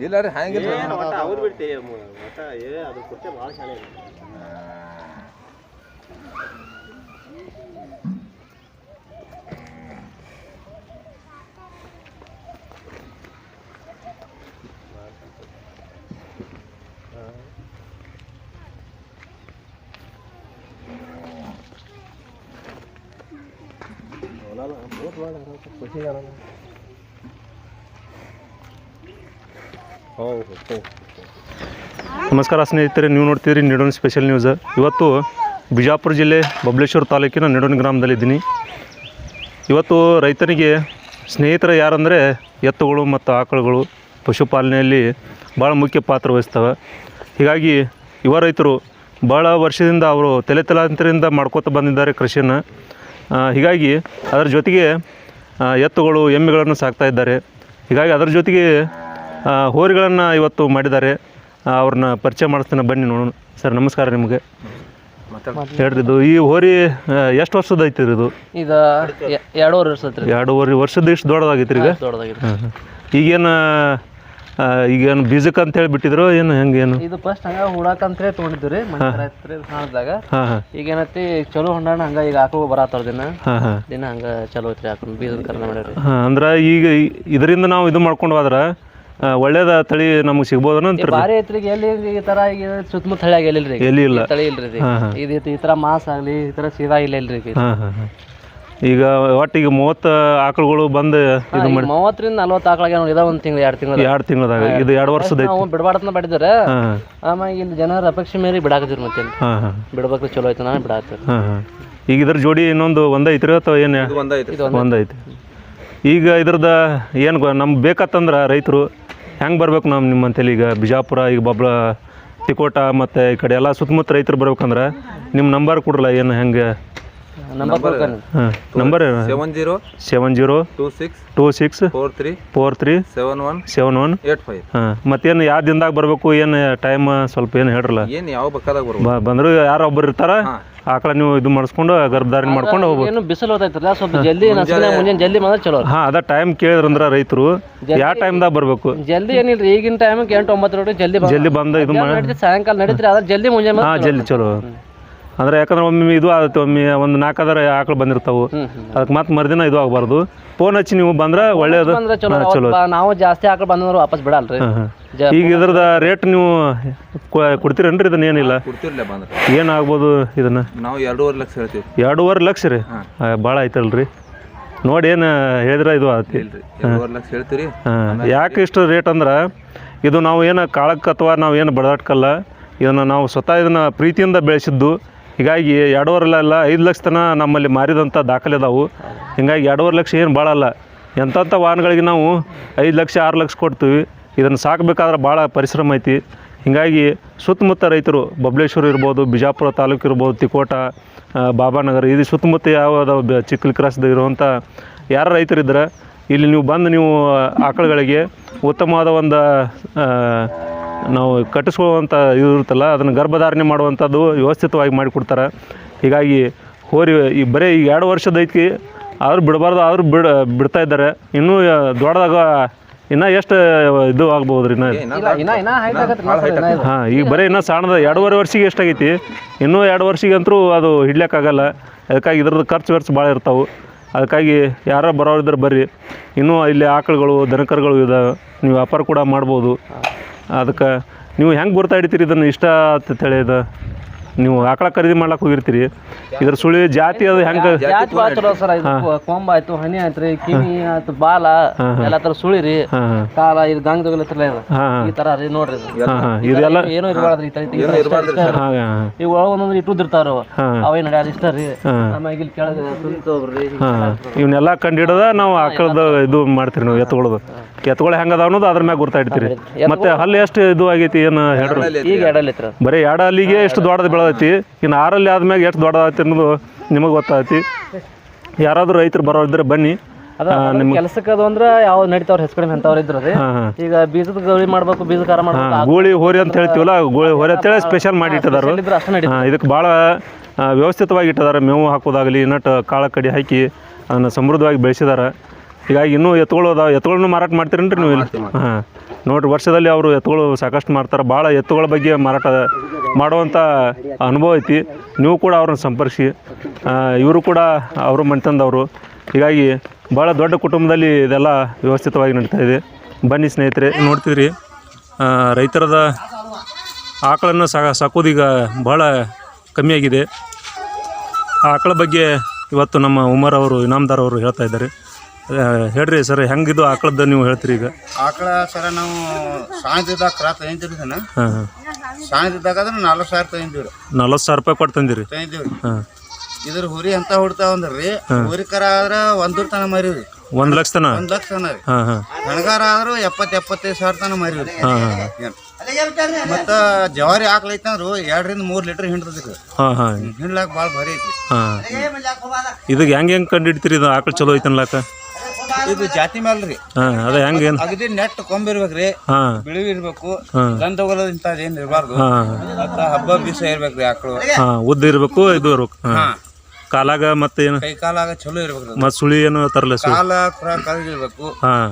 ಇಲ್ಲ ರೀ ಹಂಗಿಲ್ಲ ಅವ್ರು ಬಿಡ್ತಿ ಒಟ್ಟ ಅದು ಕೊಟ್ಟೆ ಭಾಳ ಶಾಲೆ ನಮಸ್ಕಾರ ಸ್ನೇಹಿತರೆ, ನೀವು ನೋಡ್ತಿದ್ರಿ ನಿಡೋಣಿ ಸ್ಪೆಷಲ್ ನ್ಯೂಸ್. ಇವತ್ತು ಬಿಜಾಪುರ ಜಿಲ್ಲೆ ಬಬಲೇಶ್ವರ ತಾಲೂಕಿನ ನಿಡೋಣಿ ಗ್ರಾಮದಲ್ಲಿದ್ದೀನಿ. ಇವತ್ತು ರೈತನಿಗೆ ಸ್ನೇಹಿತರು ಯಾರಂದರೆ ಎತ್ತುಗಳು ಮತ್ತು ಆಕಳುಗಳು ಪಶುಪಾಲನೆಯಲ್ಲಿ ಭಾಳ ಮುಖ್ಯ ಪಾತ್ರ ವಹಿಸ್ತವೆ. ಹೀಗಾಗಿ ಯುವ ರೈತರು ಭಾಳ ವರ್ಷದಿಂದ ಅವರು ತಲೆತಲಾಂತರದಿಂದ ಮಾಡ್ಕೋತ ಬಂದಿದ್ದಾರೆ ಕೃಷಿಯನ್ನು. ಹೀಗಾಗಿ ಅದರ ಜೊತೆಗೆ ಎತ್ತುಗಳು ಎಮ್ಮೆಗಳನ್ನು ಸಾಕ್ತಾ ಇದ್ದಾರೆ. ಹೀಗಾಗಿ ಅದರ ಜೊತೆಗೆ ಹೋರಿಗಳನ್ನು ಇವತ್ತು ಮಾಡಿದ್ದಾರೆ. ಅವ್ರನ್ನ ಪರಿಚಯ ಮಾಡಿಸ್ತಾನೆ, ಬನ್ನಿ ನೋಡೋಣ. ಸರ್ ನಮಸ್ಕಾರ ನಿಮಗೆ. ಹೇಳ್ರಿ, ಇದು ಈ ಹೋರಿ ಎಷ್ಟು ವರ್ಷದ ಐತಿ ಇದು? ಇದು 2.5 ವರ್ಷ ಐತ್ರಿ. 2.5 ವರ್ಷದ ಇಷ್ಟು ದೊಡ್ಡದಾಗೈತ್ರಿ ಈಗ? ದೊಡ್ಡದಾಗೈತಿ. ಈಗೇನು ಬೀಜಕ್ಕೆ ಅಂತ ಹೇಳಿ ಬಿಟ್ಟಿದ್ರು ಏನು ಹೆಂಗೇನು? ಇದು ಫಸ್ಟ್ ಹಂಗ ಹುಡಾಕ ಅಂತ ಹೇಳಿ ತೊಗೊಂಡಿದ್ವಿ ರೀ ಕಾಣದಾಗ. ಈಗ ಏನೈತಿ ಚಲೋ ಹೊಂಡಾಣ ಹಂಗ ಈಗ ಆಕಳು ಬರತ್ತಾರ ದಿನ ಹಂಗ ಚಲೋ ಐತ್ರಿ. ಹಾಕೊಂಡು ಬೀಜದ ಕರ್ನ ಮಾಡ್ಯಾರ. ಅಂದ್ರೆ ಈಗ ಇದರಿಂದ ನಾವು ಇದು ಮಾಡ್ಕೊಂಡು ಹೋದ್ರ ಒಳ್ಳೇದ ತಳಿ ನಮ್ಗೆ ಸಿಗ್ಬೋದನ ಅಂತ? ಭಾರಿ ಐತ್ರಿ. ಎಲ್ಲಿ ಈ ತರ ಈಗ ಸುತ್ತಮುತ್ತ ಹಳ್ಳಿಯಾಗ ಎಲ್ಲಿಲ್ರಿ ಎಲ್ಲಿ ಇಲ್ಲ ತಳಿ ಇಲ್ರಿ. ಇದು ಈ ತರ ಮಾಸ್ ಆಗ್ಲಿ ಈ ತರ ಸೀದಾ ಇಲ್ಲ ಇಲ್ರಿ. ಈಗ ಒಟ್ಟಿಗೆ 30 ಆಕಳುಗಳು ಬಂದು ಇದು ಮಾಡಿ 30ರಿಂದ 40 ಆಕಳಾಗ ಇದ ಒಂದು ತಿಂಗಳು 2 ತಿಂಗಳದಾಗ ಇದು 2 ವರ್ಷದ ಐತಿ. ನಾವು ಬಿಡಬಾರ್ದನ್ನ ಮಾಡಿದ್ರೆ ಆಮೇಲೆ ಇಲ್ಲಿ ಜನರ ಅಪೇಕ್ಷೆ ಮೇಲೆ ಬಿಡಾಕತ್ತೀರಿ. ಮತ್ತೆ ಬಿಡ್ಬೇಕು ಚಲೋ ಐತೆ ನಾನು ಬಿಡಾಕ್ತೀರಿ. ಈಗ ಇದ್ರ ಜೋಡಿ ಇನ್ನೊಂದು ಒಂದೈತ್ರಿ ಅಥವಾ ಏನು? ಒಂದೈತಿ. ಈಗ ಇದ್ರದ ಏನು ನಮ್ಗೆ ಬೇಕತ್ತಂದ್ರೆ ರೈತರು ಹೆಂಗೆ ಬರ್ಬೇಕು ನಿಮ್ಮಂತೇಳಿ? ಈಗ ಬಿಜಾಪುರ, ಈಗ ಬಬ್ಲ, ತಿಕೋಟ ಮತ್ತು ಈ ಕಡೆ ಎಲ್ಲ ಸುತ್ತಮುತ್ತ ರೈತರು ಬರ್ಬೇಕಂದ್ರೆ ನಿಮ್ಮ ನಂಬರ್ ಕೊಡ್ರಲ್ಲ, ಏನು ಹೆಂಗೆ? ನಂಬರ್ 702643437175. ಮತ್ತೇನು ಯಾವ ದಿನದಾಗ ಬರಬೇಕು, ಏನು ಟೈಮ್ ಸ್ವಲ್ಪ ಏನು ಹೇಳ್ರಲ್ಲ. ಏನು ಯಾವ ಬೇಕಾದಾಗ ಬಂದ್ರು ಯಾರೋ ಒಬ್ಬರು ಇರ್ತಾರ, ಆಕಳ ನೀವು ಇದು ಮಾಡಿಸ್ಕೊಂಡು ಗರ್ಭಧಾರಣೆ ಮಾಡ್ಕೊಂಡು ಹೋಗ್ಬೇಕು. ಏನು ಬಿಸಿಲು ಹೋಗ್ತೈತ್ರಲ್ಲ ಸ್ವಲ್ಪ ಜಲ್ದಿ ಮುಂಜಾನೆ ಜಲ್ದಿ ಬಂದ್ರೆ ಚಲೋ. ಅದ ಟೈಮ್ ಕೇಳಿದ್ರಂದ್ರ ರೈತರು ಯಾವ ಟೈಮ್ದಾಗ ಬರ್ಬೇಕು? ಜಲ್ದಿ ಏನಿಲ್ರಿ, ಈಗಿನ ಟೈಮಿಗೆ 8-9 ಜಲ್ದಿ ಬಂದು ಇದು ಮಾಡಿ ಸಾಯಂಕಾಲ ನಡೀತ್ರಿ. ಅದ್ರ ಜಲ್ದಿ ಮುಂಜಾನೆ ಜಲ್ದಿ ಚಲೋ. ಅಂದ್ರೆ ಯಾಕಂದ್ರೆ ಒಮ್ಮೆ ಇದು ಆಗುತ್ತೆ, ಒಮ್ಮೆ ಒಂದು 4 ಆಕಳು ಬಂದಿರ್ತಾವು, ಅದಕ್ಕೆ ಮತ್ತೆ ಮರುದಿನ ಇದು ಆಗಬಾರ್ದು. ಫೋನ್ ಹಚ್ಚಿ ನೀವು ಬಂದ್ರೆ ಒಳ್ಳೇದು, ಚಲೋ. ನಾವು ಜಾಸ್ತಿ ಆಕಳು ಬಂದ್ರೆ ವಾಪಸ್ ಬಿಡಲ್ರಿ. ಈಗ ಇದ್ರದ ರೇಟ್ ನೀವು ಕೊಡ್ತೀರೇನ್ರಿ? ಇದನ್ನ ಏನಿಲ್ಲ ಏನಾಗ್ಬೋದು ಇದನ್ನ? ನಾವು 2.5 ಲಕ್ಷ ಹೇಳ್ತೀವಿ. 2.5 ಲಕ್ಷ ರೀ? ಭಾಳ ಆಯ್ತಲ್ರಿ. ನೋಡಿ ಏನು ಹೇಳಿದ್ರೆ ಇದು ಆಗುತ್ತೆ. 2.5 ಲಕ್ಷ ಹೇಳ್ತೀರಿ. ಯಾಕೆ ಇಷ್ಟು ರೇಟ್ ಅಂದ್ರೆ ಇದು ನಾವು ಏನು ಕಾಳಕ್ಕೆ ಅಥವಾ ನಾವು ಏನು ಬಡದಾಟ್ಕಲ್ಲ, ಇದನ್ನು ನಾವು ಸ್ವತಃ ಇದನ್ನು ಪ್ರೀತಿಯಿಂದ ಬೆಳೆಸಿದ್ದು. ಹೀಗಾಗಿ 2.5 5 ಲಕ್ಷ ತನಕ ನಮ್ಮಲ್ಲಿ ಮಾರಿದಂಥ ದಾಖಲೆ ಅದಾವು. ಹೀಗಾಗಿ 2.5 ಲಕ್ಷ ಏನು ಭಾಳ ಅಲ್ಲ. ಎಂಥ ವಾಹನಗಳಿಗೆ ನಾವು 5 ಲಕ್ಷ 6 ಲಕ್ಷ ಕೊಡ್ತೀವಿ. ಇದನ್ನು ಸಾಕಬೇಕಾದ್ರೆ ಭಾಳ ಪರಿಶ್ರಮ ಐತಿ. ಹೀಗಾಗಿ ಸುತ್ತಮುತ್ತ ರೈತರು ಬಬಲೇಶ್ವರ ಇರ್ಬೋದು, ಬಿಜಾಪುರ ತಾಲೂಕು ಇರ್ಬೋದು, ತಿಕೋಟ, ಬಾಬಾನಗರ, ಇದು ಸುತ್ತಮುತ್ತ ಯಾವ ಚಿಕ್ಕಲಿ ಕ್ರಾಸ್ದಾಗ ಇರುವಂಥ ಯಾರು ರೈತರಿದ್ರೆ ಇಲ್ಲಿ ನೀವು ಬಂದು ನೀವು ಆಕಳುಗಳಿಗೆ ಉತ್ತಮವಾದ ಒಂದು ನಾವು ಕಟ್ಟಿಸ್ಕೊಳ್ಳುವಂಥ ಇದು ಇರುತ್ತಲ್ಲ, ಅದನ್ನು ಗರ್ಭಧಾರಣೆ ಮಾಡುವಂಥದ್ದು ವ್ಯವಸ್ಥಿತವಾಗಿ ಮಾಡಿಕೊಡ್ತಾರೆ. ಹೀಗಾಗಿ ಹೋರಿ ಈ ಬರೀ ಈಗ 2 ವರ್ಷದ ಐತಿ, ಆದರೂ ಬಿಡಬಾರ್ದು, ಆದರೂ ಬಿಡ್ತಾ ಇದ್ದಾರೆ. ಇನ್ನೂ ದೊಡ್ಡದಾಗ ಇನ್ನೂ ಎಷ್ಟು ಇದು ಆಗ್ಬೋದು ರೀ? ಈಗ ಬರೀ ಇನ್ನೂ ಸಣ್ಣದ 2.5 ವರ್ಷಕ್ಕೆ ಎಷ್ಟಾಗೈತಿ, ಇನ್ನೂ 2 ವರ್ಷಕ್ಕೆ ಅಂತೂ ಅದು ಹಿಡ್ಲಿಕ್ಕಾಗಲ್ಲ. ಅದಕ್ಕಾಗಿ ಇದ್ರದ್ದು ಖರ್ಚು ಭಾಳ ಇರ್ತಾವೆ. ಅದಕ್ಕಾಗಿ ಯಾರು ಬರೋರಿದ್ರೆ ಬರ್ರಿ. ಇನ್ನೂ ಇಲ್ಲಿ ಆಕಳುಗಳು ದನಕರುಗಳು ಇದಾವೆ, ನೀವು ವ್ಯಾಪಾರ ಕೂಡ ಮಾಡ್ಬೋದು. ಅದಕ್ಕೆ ನೀವು ಹೆಂಗೆ ಗುರ್ತಾ ಹಿಡಿತೀರಿ ಇದನ್ನು ಇಷ್ಟ ಅಂತ ಹೇಳಿ? ಇದು ನೀವು ಆಕಳ ಖರೀದಿ ಮಾಡ್ಲಿಕ್ಕೆ ಹೋಗಿರ್ತೀರಿ, ಇದ್ರ ಸುಳಿ ಜಾತಿ ಅದು ಹೆಂಗೆ? ಜಾತಿ ಭಾಳ ಚಲೋ ಸರ್. ಕೊಂಬ ಆಯ್ತು, ಹನಿ ಆಯ್ತ್ರಿ, ಕಿವಿ ಆಯ್ತು, ಬಾಲ ಎಲ್ಲ ತರ ಸುಳಿ ರೀ, ಕಾಲ ಇದು ಗಂಗ್ ತಗೊಳತ್ರಲ್ಲ ಈ ತರ ರೀ. ನೋಡ್ರಿ ಇದೆಲ್ಲ ಏನೋ ಇರಬಾರ್ದ್ರಿ. ಈಗ ಒಂದೊಂದು ಇಟ್ಟಿರ್ತಾರ ಅವೇನು ನಡೆಯೋದು ಇಷ್ಟ ರೀ. ಆಮೇಲೆ ಇಲ್ಲಿ ಕೆಳಗೆ ತುಳಿತೋಗ್ರಿ. ಇವನ್ನೆಲ್ಲ ಕಂಡಿಡದ ನಾವು ಆಕಳದ ಇದು ಮಾಡ್ತೀರಿ. ನಾವು ಎತ್ತುಗಳು ಹೆಂಗದ ಅನ್ನೋದು ಅದ್ರ ಮ್ಯಾಗ ಗುರ್ತಾ ಇಡ್ತೀರಿ. ಮತ್ತೆ ಹಲ್ಲು ಎಷ್ಟು ಇದು ಆಗೈತಿ ಏನು ಹೇಳ್ರಿ? ಈಗ 2 ಅಲ್ಲಿ ಐತ್ರ. ಬರೀ 2 ಅಲ್ಲಿಗೆ ಎಷ್ಟು ದೊಡ್ಡದು ಬೆಳೆದೈತಿ, ಇನ್ನು 6 ಅಲ್ಲಿ ಆದ್ಮ್ಯಾಗ ಎಷ್ಟು ದೊಡ್ಡದೈತಿ ಅನ್ನೋದು ನಿಮಗೆ ಗೊತ್ತಾಗೈತಿ. ಯಾರಾದರೂ ರೈತರು ಬರೋರಿದ್ರೆ ಬನ್ನಿ. ಕೆಲಸಕ್ಕೆ ಅದು ಅಂದ್ರೆ ಯಾವ ನಡೀತಾವ್ರ ಹೆಚ್ಚು ಕಡಿಮೆ ಅಂತವ್ರು ಇದ್ರು ರೀ. ಈಗ ಬೀಜದ ಗೌಳಿ ಮಾಡ್ಬೇಕು, ಬೀಜ ಖಾರ ಮಾಡ್ಬೇಕು, ಗೋಳಿ ಹೋರಿ ಅಂತ ಹೇಳ್ತೀವಲ್ಲ, ಗೋಳಿ ಹೋರಿ ಅಂತೇಳಿ ಸ್ಪೆಷಲ್ ಮಾಡಿ ಇಟ್ಟಿದಾರ. ಇದಕ್ಕೆ ಭಾಳ ವ್ಯವಸ್ಥಿತವಾಗಿ ಇಟ್ಟಿದ್ದಾರೆ. ಮೇವು ಹಾಕೋದಾಗಲಿ, ನಟ್ಟು ಕಾಳ ಕಡಿ ಹಾಕಿ ಅದನ್ನು ಸಮೃದ್ಧವಾಗಿ ಬೆಳೆಸಿದ್ದಾರೆ. ಹೀಗಾಗಿ ಇನ್ನೂ ಎತ್ತುಗಳು ಅದಾವೆ. ಎತ್ತುಗಳನ್ನು ಮಾರಾಟ ಮಾಡ್ತೀರೇನ್ರಿ ನೀವು? ಇಲ್ಲಿ ನೋಡಿರಿ ವರ್ಷದಲ್ಲಿ ಅವರು ಎತ್ತುಗಳು ಸಾಕಷ್ಟು ಮಾರ್ತಾರೆ. ಭಾಳ ಎತ್ತುಗಳ ಬಗ್ಗೆ ಮಾರಾಟ ಮಾಡುವಂಥ ಅನುಭವ ಐತಿ. ನೀವು ಕೂಡ ಅವ್ರನ್ನ ಸಂಪರ್ಕಿಸಿ. ಇವರು ಕೂಡ ಅವರು ಮನೆತಂದವರು. ಹೀಗಾಗಿ ಭಾಳ ದೊಡ್ಡ ಕುಟುಂಬದಲ್ಲಿ ಇದೆಲ್ಲ ವ್ಯವಸ್ಥಿತವಾಗಿ ನಡೀತಾ ಇದೆ. ಬನ್ನಿ ಸ್ನೇಹಿತರೆ, ನೋಡ್ತಿದ್ರಿ ರೈತರದ ಆಕಳನ್ನು ಸಾಕೋದೀಗ ಭಾಳ ಕಮ್ಮಿಯಾಗಿದೆ. ಆ ಆಕಳ ಬಗ್ಗೆ ಇವತ್ತು ನಮ್ಮ ಉಮರ್ ಅವರು ಇನಾಮದಾರ್ ಅವರು ಹೇಳ್ತಾ ಇದ್ದಾರೆ. ಹೇಳ್ರಿ ಸರ್, ಹೆಂಗಿದು ಆಕಳದ್ದು ನೀವು ಹೇಳ್ತೀರಿ ಈಗ? ಆಕಳ ಸರ ನಾವು ಸಾಯಂತ್ರದ ಕ್ರಾತ್ ತಂದಿದ್ದೀವಿ ಸಣ್ಣ. ಹಾಂ ಹಾಂ. ಸಾಯಂತ್ದಾಗ ಅಂದ್ರೆ 40,000 ತಂದಿದ್ದೀವಿ. 40,000 ರೂಪಾಯಿ ಕೊಟ್ಟು ತಂದಿರಿ? ತಂದಿದ್ದೀವಿ. ಹಾಂ. ಇದ್ರ ಹುರಿ ಅಂತ ಹುಡ್ತಾವ ಅಂದ್ರಿ. ಹುರಿ ಕರ ಆದ್ರೆ 1 ತನ ಮರಿವ್ರಿ. 1 ಲಕ್ಷ ತನ? 1 ಲಕ್ಷ ತನ ರೀ. ಹಾಂ ಹಾಂ. ಹಣಗಾರ ಆದ್ರೂ 70,000-75,000 ತನ ಮರಿವ್ರಿ. ಹಾಂ ಹಾಂ. ಮತ್ತ ಜವಾರಿ ಆಕಳ ಐತಂದ್ರು 2 ರಿಂದ 3 ಲೀಟರ್ ಹಿಂಡ್ತದ್ರಿ. ಹಾಂ ಹಾಂ. ಹಿಂಡ್ಲಾಕ ಭಾಳ ಭಾರಿ ಐತ್ರಿ. ಹಾಂ. ಇದಕ್ಕೆ ಹೆಂಗೆ ಕಂಡು ಹಿಡಿತೀರಿ ಇದು ಆಕಳ ಚಲೋ ಐತೆ ಅನ್ಲಾಕ? ಇದು ಜಾತಿ ಮೇಲ್ರಿ. ಹಾಂ, ಅದೇ ಹೆಂಗೆ ಏನು? ಅಗದಿ ನೆಟ್ ಕೊಂಬಿರ್ಬೇಕ್ರಿ. ಹಾಂ. ಬಿಳಿವಿ ಇರ್ಬೇಕು. ಗಂಧ ಹೋಗೋದು ಇಂಥದ್ದು ಏನು ಇರಬಾರ್ದು. ಹಾಂ. ಮತ್ತ ಹಬ್ಬ ಬೀಸ ಇರ್ಬೇಕ್ರಿ ಆಕಳು. ಹಾಂ, ಉದ್ದ ಇರಬೇಕು, ಇದು ಇರ್ಬೇಕು. ಹಾಂ. ಕಾಲಾಗ ಮತ್ತೆ ಏನು? ಕೈ ಕಾಲಾಗ ಚಲೋ ಇರ್ಬೇಕ್ರಿ. ಮತ್ತು ಸುಳಿ ಏನು ತರಲ್ಲ? ಕಾಲ ಕರ್ಗಿರ್ಬೇಕು. ಹಾಂ.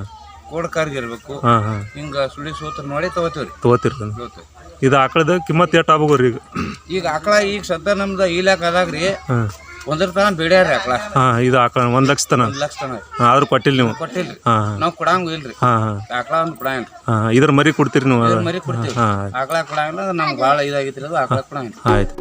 ಕೋಡ್ ಕರ್ಗಿರ್ಬೇಕು. ಹಾಂ ಹಾಂ. ಹಿಂಗ ಸುಳಿ ಸೂತ್ರ ನೋಡಿ ತಗೋತೀವ್ರಿ. ತೊಗೋತಿರ್ತಾನೆ. ಇದು ಆಕಳದ ಕಿಮ್ಮತ್ತು ಎಷ್ಟು ಆಗ್ಬೋರಿ ಈಗ? ಈಗ ಆಕಳ ಈಗ ಸದ್ಯ ನಮ್ದು ಇಲಾಖೆ ಅದಾಗ್ರಿ. ಹಾಂ. 1 ತನ ಬೇಡ್ಯಾರ್ರಿ ಆಕಳ. ಹಾಂ, ಇದು ಆಕಳ 1 ಲಕ್ಷ ತನ? 1 ಲಕ್ಷ ತನ. ಆದ್ರೂ ಕೊಟ್ಟಿಲ್ಲ ನೀವು? ಕೊಟ್ಟಿಲ್ರಿ. ಹಾಂ. ನಾವು ಕೊಡಂಗ ಇಲ್ರಿ. ಹಾಂ ಹಾಂ. ಆಕಳ ಒಂದು ಕೊಡಂಗಿಲ್ಲ. ಹಾಂ, ಇದ್ರ ಮರಿ ಕೊಡ್ತೀರಿ ನೀವು? ಮರಿ ಕೊಡ್ತೀವಿ. ಹಾಂ. ಆಕಳ ಕೊಡಂಗಿಲ್ಲ. ನಮ್ಗೆ ಭಾಳ ಇದಾಗೈತ್ರಿ ಅದು. ಆಕಳ ಕೊಡಂಗಿಲ್ಲ. ಆಯ್ತು.